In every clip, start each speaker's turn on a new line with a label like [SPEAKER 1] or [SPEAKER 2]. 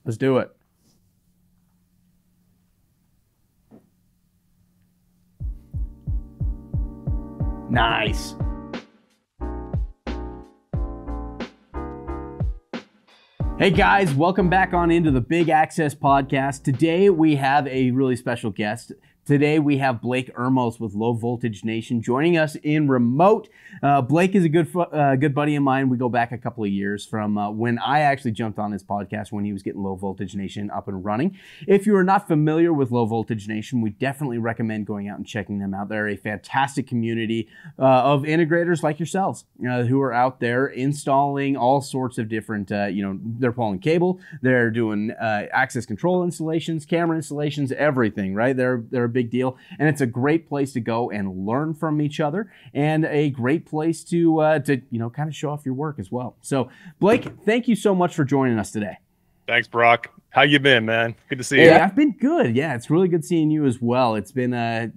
[SPEAKER 1] Let's do it. Nice. Hey guys, welcome back on into the Big Access Podcast. Today we have a really special guest. Today we have Blake Urmos with Low Voltage Nation joining us in remote. Blake is a good buddy of mine. We go back a couple of years from when I actually jumped on his podcast when he was getting Low Voltage Nation up and running. If you are not familiar with Low Voltage Nation, we definitely recommend going out and checking them out. They're a fantastic community of integrators like yourselves who are out there installing all sorts of different, they're pulling cable, they're doing access control installations, camera installations, everything, right? They're a big deal, and it's a great place to go and learn from each other, and a great place to kind of show off your work as well. So, Blake, thank you so much for joining us today.
[SPEAKER 2] Thanks, Brock. How you been, man? Good to see you.
[SPEAKER 1] Yeah, I've been good. Yeah, it's really good seeing you as well. It's been a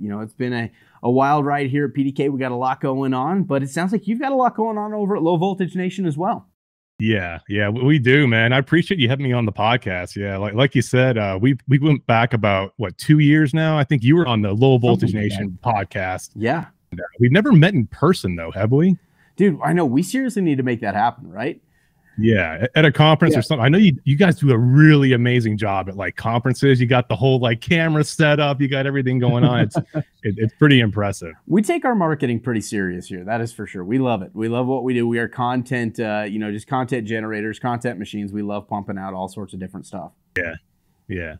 [SPEAKER 1] wild ride here at PDK. We got a lot going on, but it sounds like you've got a lot going on over at Low Voltage Nation as well.
[SPEAKER 2] Yeah, we do, man. I appreciate you having me on the podcast. Yeah, like you said, we went back about 2 years now. I think you were on the Low Voltage Nation podcast.
[SPEAKER 1] Yeah,
[SPEAKER 2] we've never met in person though, have we?
[SPEAKER 1] Dude, I know. We seriously need to make that happen, right?
[SPEAKER 2] Yeah, at a conference or something. I know you guys do a really amazing job at like conferences. You got the whole like camera set up. You got everything going on. It's pretty impressive.
[SPEAKER 1] We take our marketing pretty serious here. That is for sure. We love it. We love what we do. We are content, just content generators, content machines. We love pumping out all sorts of different stuff.
[SPEAKER 2] Yeah,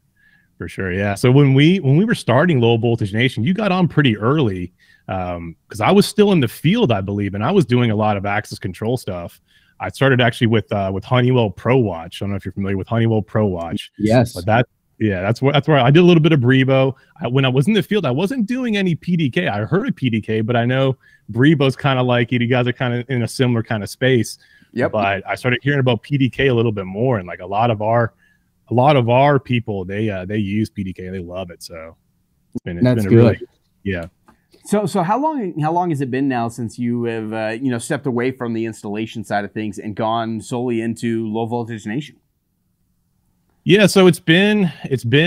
[SPEAKER 2] for sure. Yeah. So when we were starting Low Voltage Nation, you got on pretty early because I was still in the field, I believe, and I was doing a lot of access control stuff. I started actually with Honeywell ProWatch. I don't know if you're familiar with Honeywell ProWatch.
[SPEAKER 1] Yes.
[SPEAKER 2] But that's where I did a little bit of Brevo. When I was in the field, I wasn't doing any PDK. I heard of PDK, but I know Brevo's kind of like it. You guys are kind of in a similar kind of space.
[SPEAKER 1] Yep.
[SPEAKER 2] But I started hearing about PDK a little bit more, and like a lot of our people, they use PDK. They love it. So it's been
[SPEAKER 1] good.
[SPEAKER 2] Really, yeah.
[SPEAKER 1] So how long has it been now since you have stepped away from the installation side of things and gone solely into Low Voltage Nation?
[SPEAKER 2] Yeah, so it's been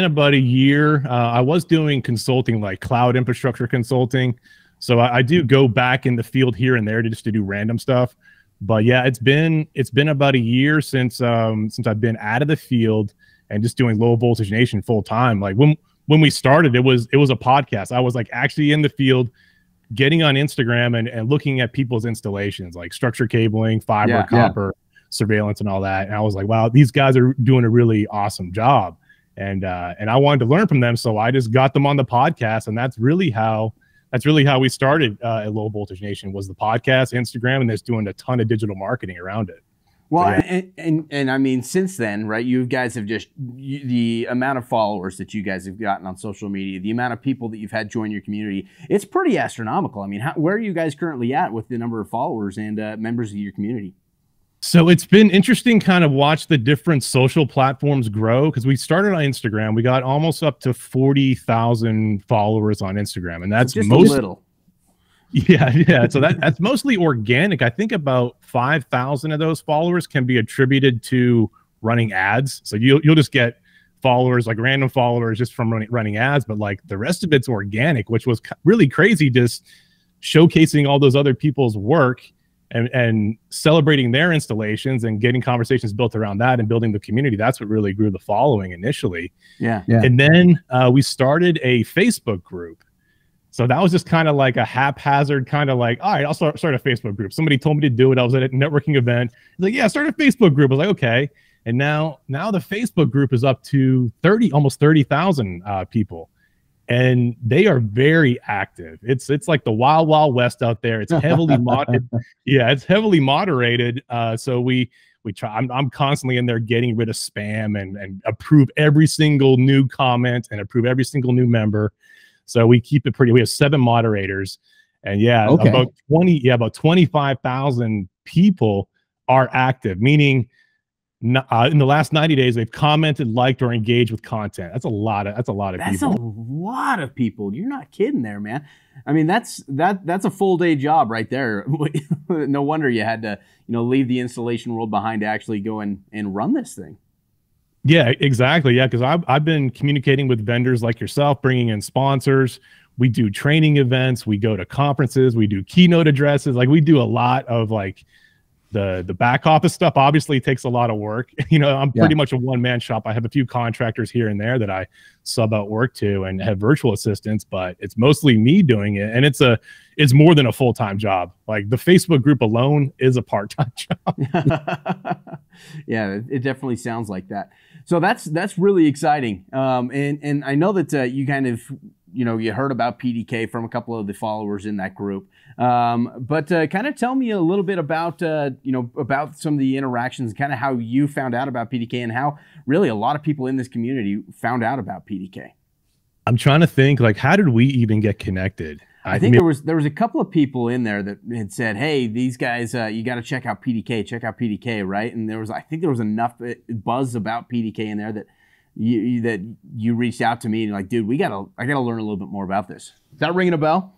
[SPEAKER 2] about a year. I was doing consulting, like cloud infrastructure consulting. So I do go back in the field here and there to do random stuff. But yeah, it's been about a year since I've been out of the field and just doing Low Voltage Nation full time. Like when we started, it was a podcast. I was like actually in the field, getting on Instagram and looking at people's installations, like structured cabling, fiber, copper, surveillance, and all that. And I was like, wow, these guys are doing a really awesome job. And I wanted to learn from them, so I just got them on the podcast, and that's really how we started at Low Voltage Nation, was the podcast, Instagram, and just doing a ton of digital marketing around it.
[SPEAKER 1] Well, so, yeah. and I mean, since then, right, you guys have the amount of followers that you guys have gotten on social media, the amount of people that you've had join your community, it's pretty astronomical. I mean, where are you guys currently at with the number of followers and members of your community?
[SPEAKER 2] So it's been interesting kind of watch the different social platforms grow, because we started on Instagram. We got almost up to 40,000 followers on Instagram, and that's
[SPEAKER 1] just a little.
[SPEAKER 2] Yeah. So that's mostly organic. I think about 5,000 of those followers can be attributed to running ads. So you'll just get followers, like random followers, just from running ads. But like the rest of it's organic, which was really crazy, just showcasing all those other people's work and celebrating their installations and getting conversations built around that and building the community. That's what really grew the following initially.
[SPEAKER 1] Yeah.
[SPEAKER 2] And then we started a Facebook group. So that was just kind of like a haphazard kind of like, all right, I'll start a Facebook group. Somebody told me to do it. I was at a networking event. He's like, yeah, start a Facebook group. I was like, okay. And now the Facebook group is up to almost 30,000 people. And they are very active. It's like the wild, wild west out there. It's heavily it's heavily moderated. So we try. I'm constantly in there getting rid of spam and approve every single new comment and approve every single new member. So we keep it pretty. We have 7 moderators, and about 25,000 people are active. Meaning, in the last 90 days, they've commented, liked, or engaged with content. That's a lot of people.
[SPEAKER 1] That's a lot of people. You're not kidding there, man. I mean, that's a full day job right there. No wonder you had to leave the installation world behind to actually go and run this thing.
[SPEAKER 2] Yeah, exactly. Yeah, because I've been communicating with vendors like yourself, bringing in sponsors. We do training events. We go to conferences. We do keynote addresses. Like we do a lot of like the back office stuff. Obviously takes a lot of work. You know, I'm
[SPEAKER 1] Yeah.
[SPEAKER 2] pretty much a one-man shop. I have a few contractors here and there that I sub out work to and have virtual assistants, but it's mostly me doing it. And it's more than a full-time job. Like the Facebook group alone is a part-time job.
[SPEAKER 1] Yeah, it definitely sounds like that. So that's really exciting. And I know that you kind of, you heard about PDK from a couple of the followers in that group. But kind of tell me a little bit about, about some of the interactions and kind of how you found out about PDK and how really a lot of people in this community found out about PDK.
[SPEAKER 2] I'm trying to think, like, how did we even get connected?
[SPEAKER 1] I think there was a couple of people in there that had said, "Hey, these guys, you got to check out PDK, right?" And I think there was enough buzz about PDK in there that you reached out to me and like, dude, I gotta learn a little bit more about this. Is that ringing a bell?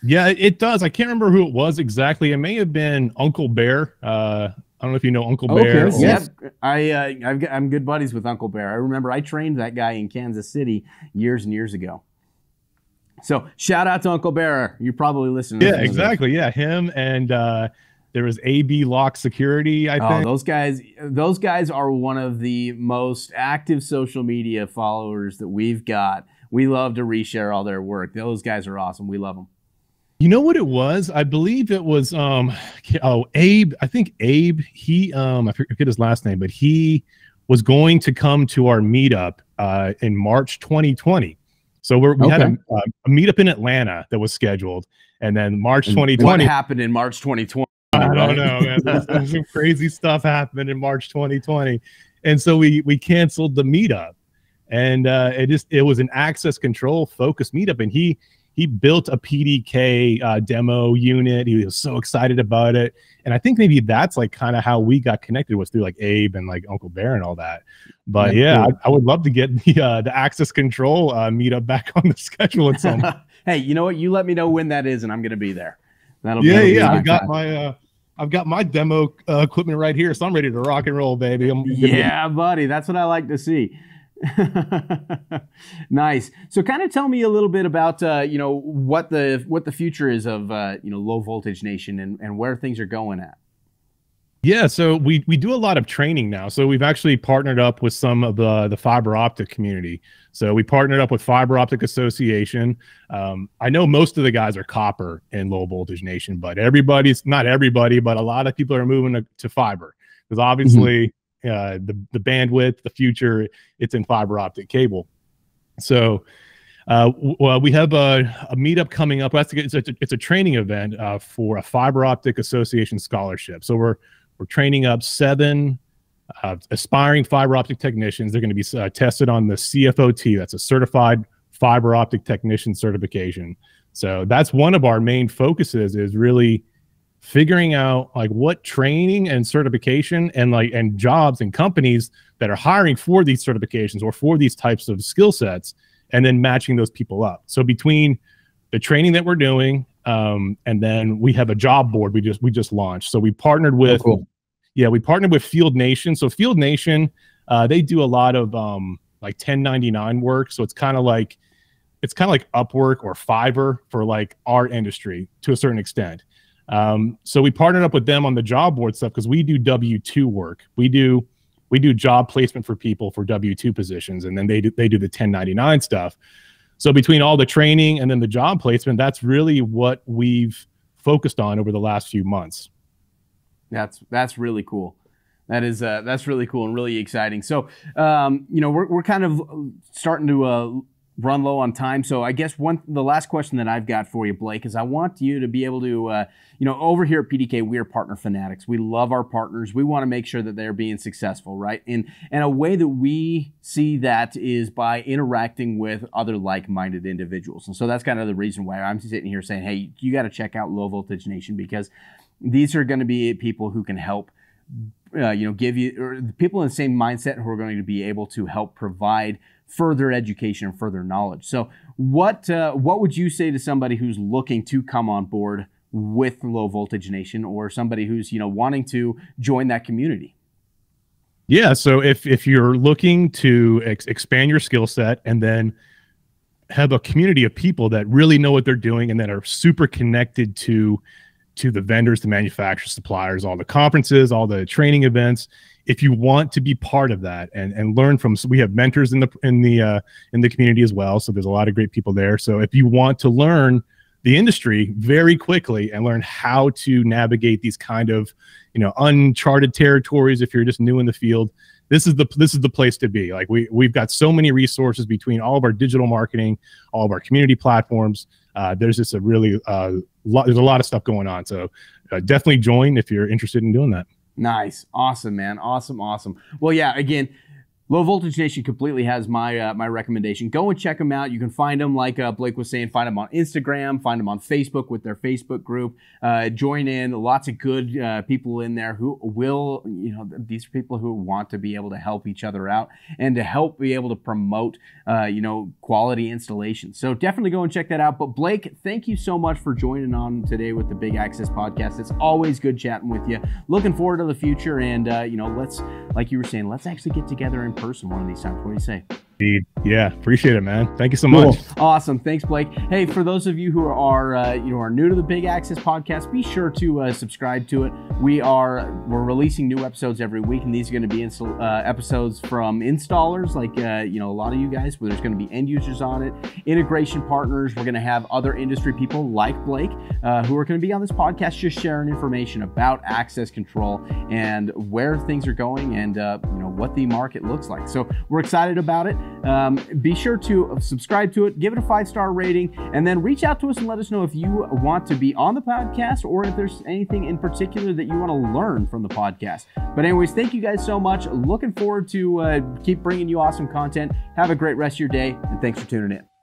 [SPEAKER 2] Yeah, it does. I can't remember who it was exactly. It may have been Uncle Bear. I don't know if you know Uncle Bear.
[SPEAKER 1] Okay. Yes. I'm good buddies with Uncle Bear. I remember I trained that guy in Kansas City years and years ago. So shout out to Uncle Bear. You're probably listening.
[SPEAKER 2] Yeah, exactly. Yeah, him and there was AB Lock Security, I think.
[SPEAKER 1] Those guys are one of the most active social media followers that we've got. We love to reshare all their work. Those guys are awesome. We love them.
[SPEAKER 2] You know what it was? I believe it was Abe. I think Abe, I forget his last name, but he was going to come to our meetup in March 2020. So we had a meetup in Atlanta that was scheduled, and then March 2020.
[SPEAKER 1] What happened in March 2020?
[SPEAKER 2] I don't know, man. There's some crazy stuff happened in March 2020, and so we canceled the meetup, and it was an access control focused meetup, and he built a PDK demo unit. He was so excited about it. And I think maybe that's like kind of how we got connected, was through like Abe and like Uncle Bear and all that. But yeah, cool. I would love to get the access control meetup back on the schedule at some.
[SPEAKER 1] Hey, you know what? You let me know when that is and I'm going to be there.
[SPEAKER 2] I've got my demo equipment right here. So I'm ready to rock and roll, baby.
[SPEAKER 1] Buddy. That's what I like to see. Nice. So kind of tell me a little bit about what the future is of Low Voltage Nation and where things are going at.
[SPEAKER 2] Yeah, so we do a lot of training now. So we've actually partnered up with some of the fiber optic community. So we partnered up with Fiber Optic Association. I know most of the guys are copper in Low Voltage Nation, but not everybody, but a lot of people are moving to fiber because obviously the bandwidth, the future, it's in fiber optic cable. So we have a meetup coming up. It's a training event for a Fiber Optic Association scholarship. So we're training up 7 aspiring fiber optic technicians. They're going to be tested on the CFOT. That's a Certified Fiber Optic Technician certification. So that's one of our main focuses, is really figuring out like what training and certification and jobs and companies that are hiring for these certifications or for these types of skill sets, and then matching those people up. So between the training that we're doing, and then we have a job board we just launched. So we partnered with, we partnered with Field Nation. So Field Nation, they do a lot of like 1099 work. So it's kind of like Upwork or Fiverr for like our industry to a certain extent. So we partnered up with them on the job board stuff because we do W-2 work. We do job placement for people for W-2 positions, and then they do the 1099 stuff. So between all the training and then the job placement, that's really what we've focused on over the last few months.
[SPEAKER 1] That's really cool. That's really cool and really exciting. So we're kind of starting to run low on time. So I guess the last question that I've got for you, Blake, is I want you to be able to, over here at PDK, we are partner fanatics. We love our partners. We want to make sure that they're being successful, right? And a way that we see that is by interacting with other like-minded individuals. And so that's kind of the reason why I'm sitting here saying, hey, you got to check out Low Voltage Nation, because these are going to be people who can help give you, or the people in the same mindset who are going to be able to help provide further education and further knowledge. So what would you say to somebody who's looking to come on board with Low Voltage Nation, or somebody who's wanting to join that community?
[SPEAKER 2] Yeah. So if you're looking to expand your skill set and then have a community of people that really know what they're doing and that are super connected to the vendors, the manufacturers, suppliers, all the conferences, all the training events. If you want to be part of that and learn from, so we have mentors in the community as well. So there's a lot of great people there. So if you want to learn the industry very quickly and learn how to navigate these kind of, uncharted territories, if you're just new in the field, this is the place to be. Like we've got so many resources between all of our digital marketing, all of our community platforms. There's just there's a lot of stuff going on. So definitely join if you're interested in doing that.
[SPEAKER 1] Nice. Awesome, man. Awesome. Well, yeah, again, Low Voltage Nation completely has my my recommendation. Go and check them out. You can find them, like Blake was saying, find them on Instagram, find them on Facebook with their Facebook group. Join in. Lots of good people in there who will, these are people who want to be able to help each other out and to help be able to promote, quality installations. So definitely go and check that out. But Blake, thank you so much for joining on today with the Big Access Podcast. It's always good chatting with you. Looking forward to the future. And, let's, like you were saying, let's actually get together in person one of these times. What do you say?
[SPEAKER 2] Yeah, appreciate it, man. Thank you so much.
[SPEAKER 1] Awesome. Thanks, Blake. Hey, for those of you who are are new to the Big Access Podcast, be sure to subscribe to it. We're releasing new episodes every week, and these are going to be episodes from installers, like a lot of you guys, where there's going to be end users on it, integration partners. We're going to have other industry people like Blake who are going to be on this podcast, just sharing information about access control and where things are going and what the market looks like. So we're excited about it. Be sure to subscribe to it, give it a 5-star rating, and then reach out to us and let us know if you want to be on the podcast or if there's anything in particular that you want to learn from the podcast. But anyways, thank you guys so much. Looking forward to keep bringing you awesome content. Have a great rest of your day, and thanks for tuning in.